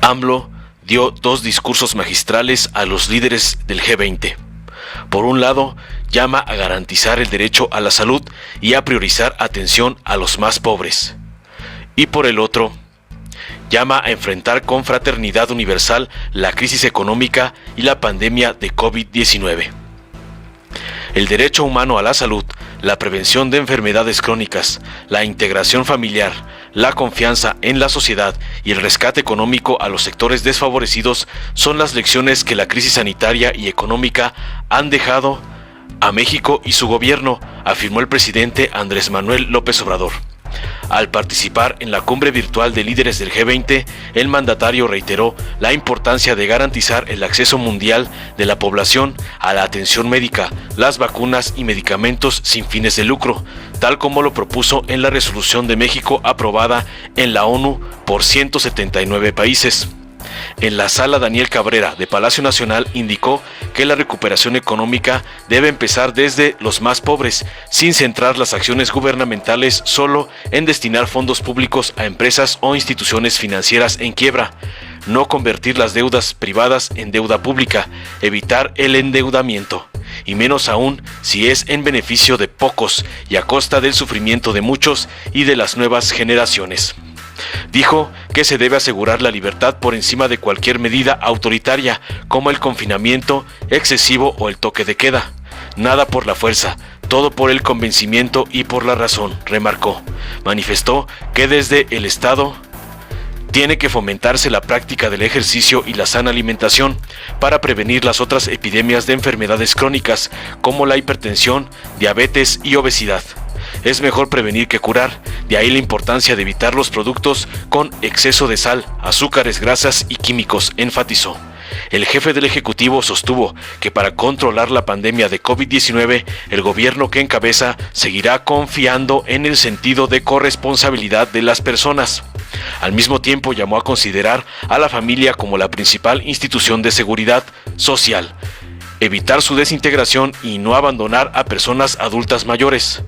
AMLO dio dos discursos magistrales a los líderes del G20. Por un lado, llama a garantizar el derecho a la salud y a priorizar atención a los más pobres. Y por el otro, llama a enfrentar con fraternidad universal la crisis económica y la pandemia de COVID-19. El derecho humano a la salud, la prevención de enfermedades crónicas, la integración familiar, la confianza en la sociedad y el rescate económico a los sectores desfavorecidos son las lecciones que la crisis sanitaria y económica han dejado a México y su gobierno, afirmó el presidente Andrés Manuel López Obrador. Al participar en la cumbre virtual de líderes del G20, el mandatario reiteró la importancia de garantizar el acceso mundial de la población a la atención médica, las vacunas y medicamentos sin fines de lucro, tal como lo propuso en la resolución de México aprobada en la ONU por 179 países. En la sala Daniel Cabrera de Palacio Nacional indicó que la recuperación económica debe empezar desde los más pobres, sin centrar las acciones gubernamentales solo en destinar fondos públicos a empresas o instituciones financieras en quiebra, no convertir las deudas privadas en deuda pública, evitar el endeudamiento, y menos aún si es en beneficio de pocos y a costa del sufrimiento de muchos y de las nuevas generaciones. Dijo que se debe asegurar la libertad por encima de cualquier medida autoritaria, como el confinamiento excesivo o el toque de queda. Nada por la fuerza, todo por el convencimiento y por la razón, remarcó. Manifestó que desde el Estado tiene que fomentarse la práctica del ejercicio y la sana alimentación para prevenir las otras epidemias de enfermedades crónicas como la hipertensión, diabetes y obesidad. Es mejor prevenir que curar, de ahí la importancia de evitar los productos con exceso de sal, azúcares, grasas y químicos, enfatizó. El jefe del Ejecutivo sostuvo que para controlar la pandemia de COVID-19, el gobierno que encabeza seguirá confiando en el sentido de corresponsabilidad de las personas. Al mismo tiempo llamó a considerar a la familia como la principal institución de seguridad social, evitar su desintegración y no abandonar a personas adultas mayores.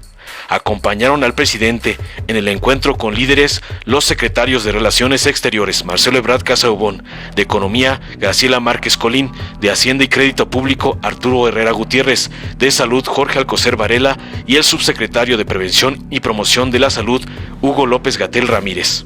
Acompañaron al presidente en el encuentro con líderes los secretarios de Relaciones Exteriores Marcelo Ebrard Casaubon, de Economía Graciela Márquez Colín, de Hacienda y Crédito Público Arturo Herrera Gutiérrez, de Salud Jorge Alcocer Varela y el subsecretario de Prevención y Promoción de la Salud Hugo López-Gatell Ramírez.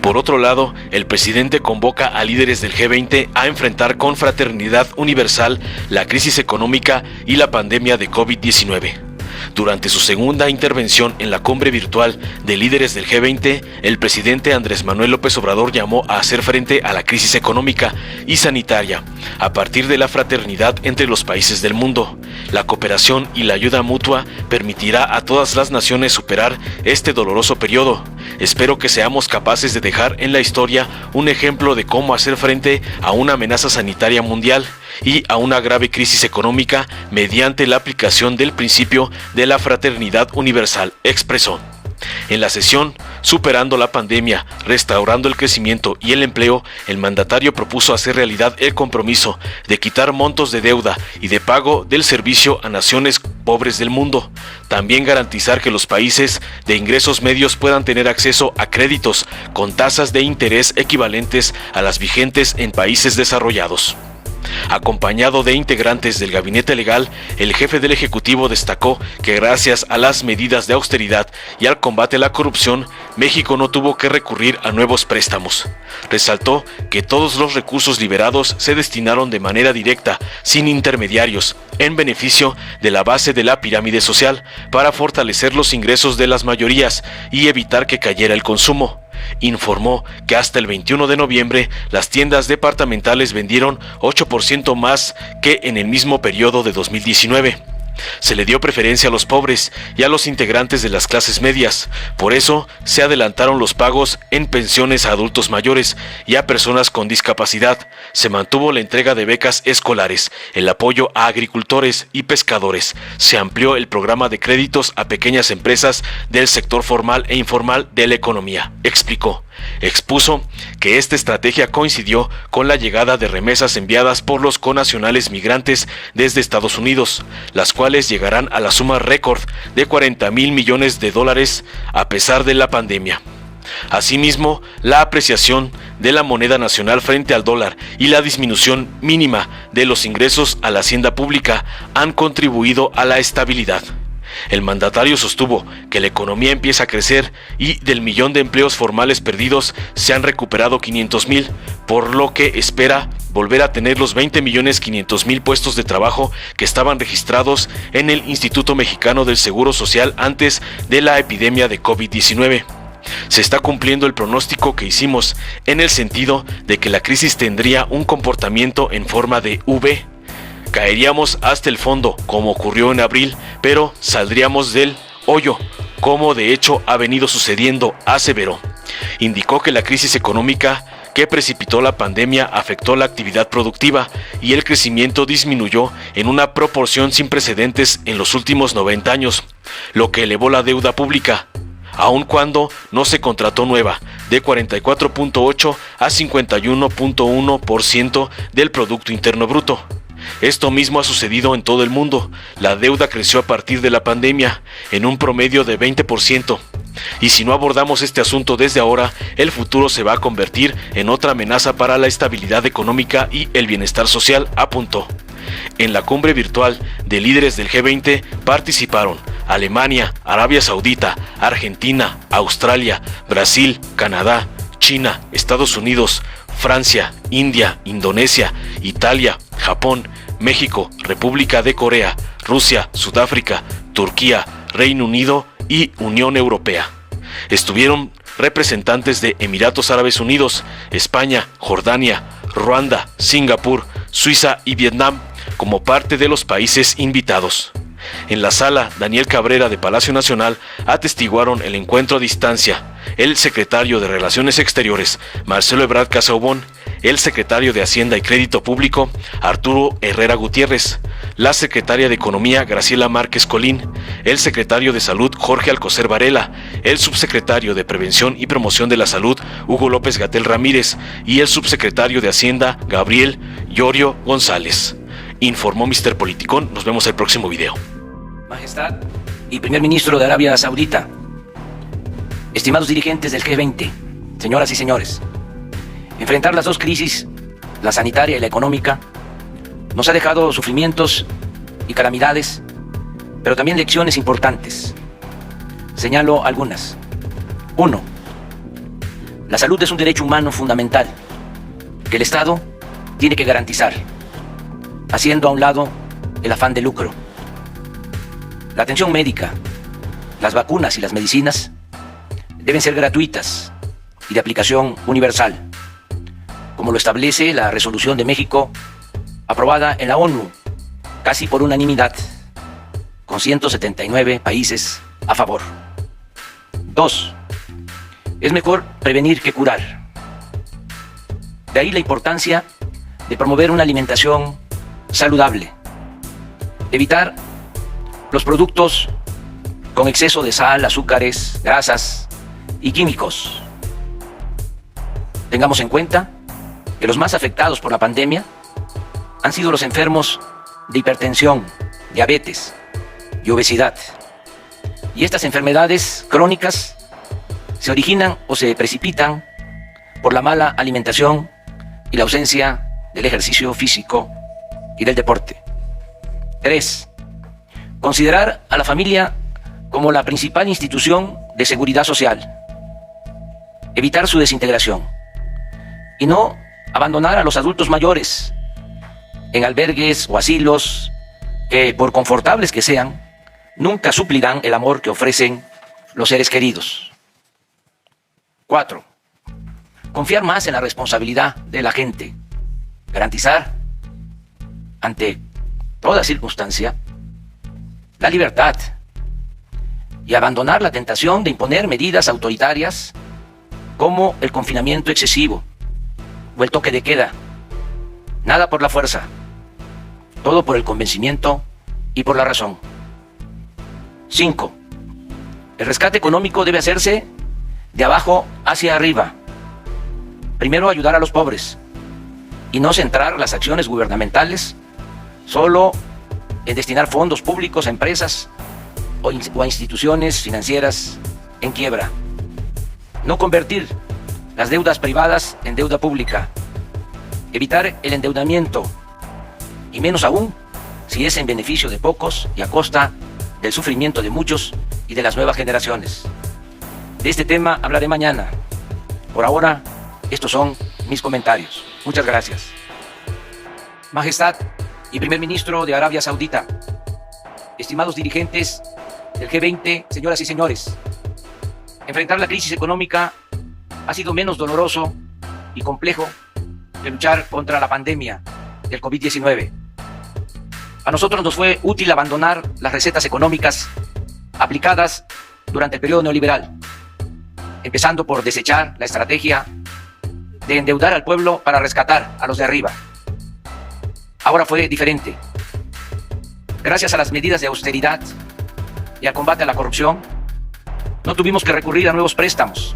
Por otro lado, el presidente convoca a líderes del G20 a enfrentar con fraternidad universal la crisis económica y la pandemia de COVID-19. Durante su segunda intervención en la cumbre virtual de líderes del G20, el presidente Andrés Manuel López Obrador llamó a hacer frente a la crisis económica y sanitaria a partir de la fraternidad entre los países del mundo. La cooperación y la ayuda mutua permitirá a todas las naciones superar este doloroso periodo. Espero que seamos capaces de dejar en la historia un ejemplo de cómo hacer frente a una amenaza sanitaria mundial y a una grave crisis económica mediante la aplicación del principio de la fraternidad universal, expresó. En la sesión, Superando la pandemia, restaurando el crecimiento y el empleo, el mandatario propuso hacer realidad el compromiso de quitar montos de deuda y de pago del servicio a naciones pobres del mundo. También garantizar que los países de ingresos medios puedan tener acceso a créditos con tasas de interés equivalentes a las vigentes en países desarrollados. Acompañado de integrantes del gabinete legal, el jefe del Ejecutivo destacó que gracias a las medidas de austeridad y al combate a la corrupción, México no tuvo que recurrir a nuevos préstamos. Resaltó que todos los recursos liberados se destinaron de manera directa, sin intermediarios, en beneficio de la base de la pirámide social, para fortalecer los ingresos de las mayorías y evitar que cayera el consumo. Informó que hasta el 21 de noviembre las tiendas departamentales vendieron 8% más que en el mismo periodo de 2019. Se le dio preferencia a los pobres y a los integrantes de las clases medias. Por eso se adelantaron los pagos en pensiones a adultos mayores y a personas con discapacidad. Se mantuvo la entrega de becas escolares, el apoyo a agricultores y pescadores. Se amplió el programa de créditos a pequeñas empresas del sector formal e informal de la economía, explicó. Expuso que esta estrategia coincidió con la llegada de remesas enviadas por los connacionales migrantes desde Estados Unidos, las cuales llegarán a la suma récord de $40,000 millones a pesar de la pandemia. Asimismo, la apreciación de la moneda nacional frente al dólar y la disminución mínima de los ingresos a la hacienda pública han contribuido a la estabilidad. El mandatario sostuvo que la economía empieza a crecer y del millón de empleos formales perdidos se han recuperado 500,000, por lo que espera volver a tener los 20.500.000 puestos de trabajo que estaban registrados en el Instituto Mexicano del Seguro Social antes de la epidemia de COVID-19. Se está cumpliendo el pronóstico que hicimos en el sentido de que la crisis tendría un comportamiento en forma de V. Caeríamos hasta el fondo, como ocurrió en abril, pero saldríamos del hoyo, como de hecho ha venido sucediendo, aseveró. Indicó que la crisis económica que precipitó la pandemia afectó la actividad productiva y el crecimiento disminuyó en una proporción sin precedentes en los últimos 90 años, lo que elevó la deuda pública, aun cuando no se contrató nueva, de 44.8 a 51.1% del Producto Interno Bruto. Esto mismo ha sucedido en todo el mundo. La deuda creció a partir de la pandemia en un promedio de 20%. Y si no abordamos este asunto desde ahora, el futuro se va a convertir en otra amenaza para la estabilidad económica y el bienestar social, apuntó. En la cumbre virtual de líderes del G20 participaron Alemania, Arabia Saudita, Argentina, Australia, Brasil, Canadá, China, Estados Unidos, Francia, India, Indonesia, Italia, Japón, México, República de Corea, Rusia, Sudáfrica, Turquía, Reino Unido y Unión Europea. Estuvieron representantes de Emiratos Árabes Unidos, España, Jordania, Ruanda, Singapur, Suiza y Vietnam como parte de los países invitados. En la sala, Daniel Cabrera de Palacio Nacional atestiguaron el encuentro a distancia el secretario de Relaciones Exteriores, Marcelo Ebrard Casaubon, el secretario de Hacienda y Crédito Público, Arturo Herrera Gutiérrez, la secretaria de Economía, Graciela Márquez Colín, el secretario de Salud, Jorge Alcocer Varela, el subsecretario de Prevención y Promoción de la Salud, Hugo López-Gatell Ramírez, y el subsecretario de Hacienda, Gabriel Llorio González. Informó Mr. Politicón. Nos vemos el próximo video. Majestad y Primer Ministro de Arabia Saudita, estimados dirigentes del G20, señoras y señores, enfrentar las dos crisis, la sanitaria y la económica, nos ha dejado sufrimientos y calamidades, pero también lecciones importantes. Señalo algunas. 1. La salud es un derecho humano fundamental que el Estado tiene que garantizar, haciendo a un lado el afán de lucro. La atención médica, las vacunas y las medicinas deben ser gratuitas y de aplicación universal, como lo establece la Resolución de México aprobada en la ONU casi por unanimidad, con 179 países a favor. 2. Es mejor prevenir que curar. De ahí la importancia de promover una alimentación saludable, evitar los productos con exceso de sal, azúcares, grasas y químicos. Tengamos en cuenta que los más afectados por la pandemia han sido los enfermos de hipertensión, diabetes y obesidad. Y estas enfermedades crónicas se originan o se precipitan por la mala alimentación y la ausencia del ejercicio físico y del deporte. 3. Considerar a la familia como la principal institución de seguridad social. Evitar su desintegración. Y no abandonar a los adultos mayores en albergues o asilos que, por confortables que sean, nunca suplirán el amor que ofrecen los seres queridos. 4. Confiar más en la responsabilidad de la gente. Garantizar, ante toda circunstancia, la libertad y abandonar la tentación de imponer medidas autoritarias como el confinamiento excesivo o el toque de queda. Nada por la fuerza, todo por el convencimiento y por la razón. 5. El rescate económico debe hacerse de abajo hacia arriba. Primero ayudar a los pobres y no centrar las acciones gubernamentales solo en destinar fondos públicos a empresas o a instituciones financieras en quiebra. no convertir las deudas privadas en deuda pública, evitar el endeudamiento, y menos aún si es en beneficio de pocos y a costa del sufrimiento de muchos y de las nuevas generaciones. De este tema hablaré mañana. Por ahora, estos son mis comentarios. Muchas gracias. Majestad y Primer Ministro de Arabia Saudita, estimados dirigentes del G20, señoras y señores, enfrentar la crisis económica ha sido menos doloroso y complejo que luchar contra la pandemia del COVID-19. A nosotros nos fue útil abandonar las recetas económicas aplicadas durante el periodo neoliberal, empezando por desechar la estrategia de endeudar al pueblo para rescatar a los de arriba. Ahora fue diferente. Gracias a las medidas de austeridad y al combate a la corrupción, no tuvimos que recurrir a nuevos préstamos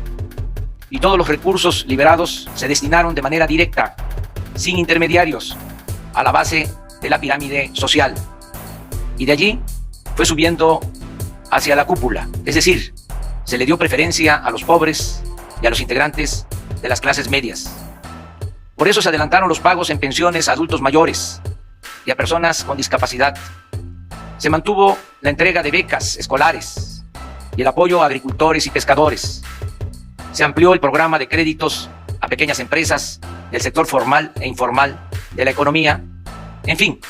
y todos los recursos liberados se destinaron de manera directa, sin intermediarios, a la base de la pirámide social. Y de allí fue subiendo hacia la cúpula, es decir, se le dio preferencia a los pobres y a los integrantes de las clases medias. Por eso se adelantaron los pagos en pensiones a adultos mayores y a personas con discapacidad. Se mantuvo la entrega de becas escolares y el apoyo a agricultores y pescadores. Se amplió el programa de créditos a pequeñas empresas del sector formal e informal de la economía. En fin,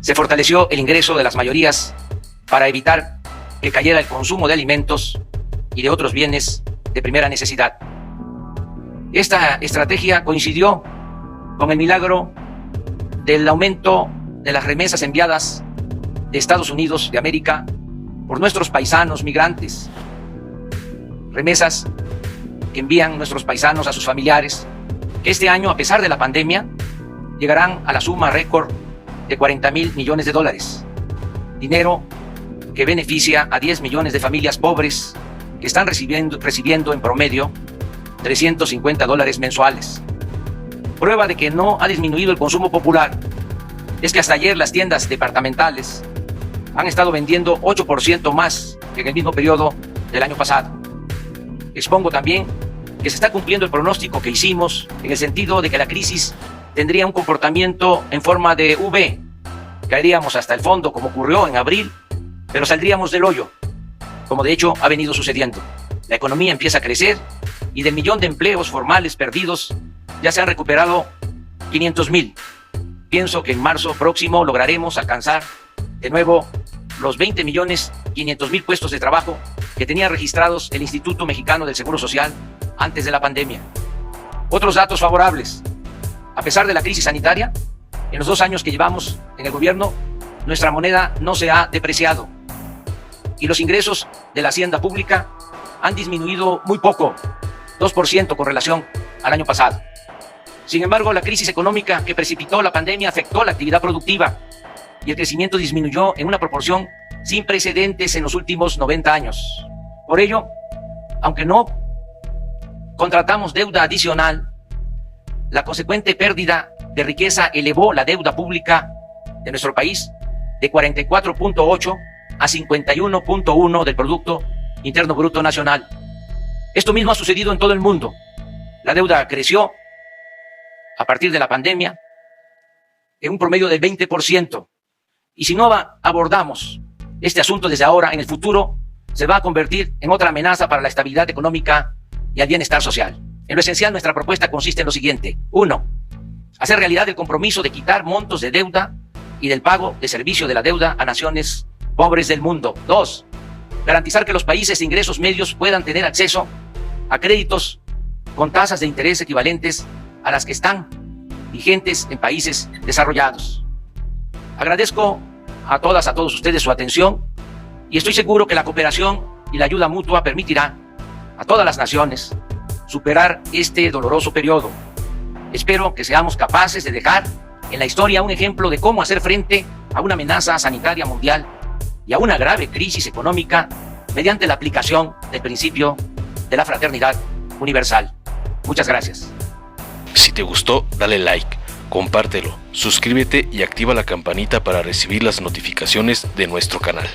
se fortaleció el ingreso de las mayorías para evitar que cayera el consumo de alimentos y de otros bienes de primera necesidad. Esta estrategia coincidió con el milagro del aumento de las remesas enviadas de Estados Unidos de América por nuestros paisanos migrantes. Remesas que envían nuestros paisanos a sus familiares, que este año, a pesar de la pandemia, llegarán a la suma récord de $40,000 millones. Dinero que beneficia a 10 millones de familias pobres que están recibiendo en promedio $350 mensuales. Prueba de que no ha disminuido el consumo popular es que hasta ayer las tiendas departamentales han estado vendiendo 8% más que en el mismo periodo del año pasado. Expongo también que se está cumpliendo el pronóstico que hicimos en el sentido de que la crisis tendría un comportamiento en forma de V. Caeríamos hasta el fondo como ocurrió en abril, pero saldríamos del hoyo, como de hecho ha venido sucediendo. La economía empieza a crecer y del millón de empleos formales perdidos ya se han recuperado 500,000. Pienso que en marzo próximo lograremos alcanzar de nuevo los 20,500,000 puestos de trabajo que tenía registrados el Instituto Mexicano del Seguro Social antes de la pandemia. Otros datos favorables. A pesar de la crisis sanitaria, en los 2 años que llevamos en el gobierno, nuestra moneda no se ha depreciado y los ingresos de la hacienda pública han disminuido muy poco, 2% con relación al año pasado. Sin embargo, la crisis económica que precipitó la pandemia afectó la actividad productiva y el crecimiento disminuyó en una proporción sin precedentes en los últimos 90 años. Por ello, aunque no contratamos deuda adicional, la consecuente pérdida de riqueza elevó la deuda pública de nuestro país de 44.8 a 51.1 del Producto Interno Bruto Nacional. Esto mismo ha sucedido en todo el mundo. La deuda creció a partir de la pandemia en un promedio del 20%. Y si no abordamos este asunto desde ahora, en el futuro se va a convertir en otra amenaza para la estabilidad económica y el bienestar social. En lo esencial, nuestra propuesta consiste en lo siguiente. 1. Hacer realidad el compromiso de quitar montos de deuda y del pago de servicio de la deuda a naciones pobres del mundo. 2. Garantizar que los países de ingresos medios puedan tener acceso a créditos con tasas de interés equivalentes a las que están vigentes en países desarrollados. Agradezco a todas, a todos ustedes su atención y estoy seguro que la cooperación y la ayuda mutua permitirá a todas las naciones superar este doloroso periodo. Espero que seamos capaces de dejar en la historia un ejemplo de cómo hacer frente a una amenaza sanitaria mundial y a una grave crisis económica mediante la aplicación del principio de la fraternidad universal. Muchas gracias. Si te gustó, dale like, compártelo, suscríbete y activa la campanita para recibir las notificaciones de nuestro canal.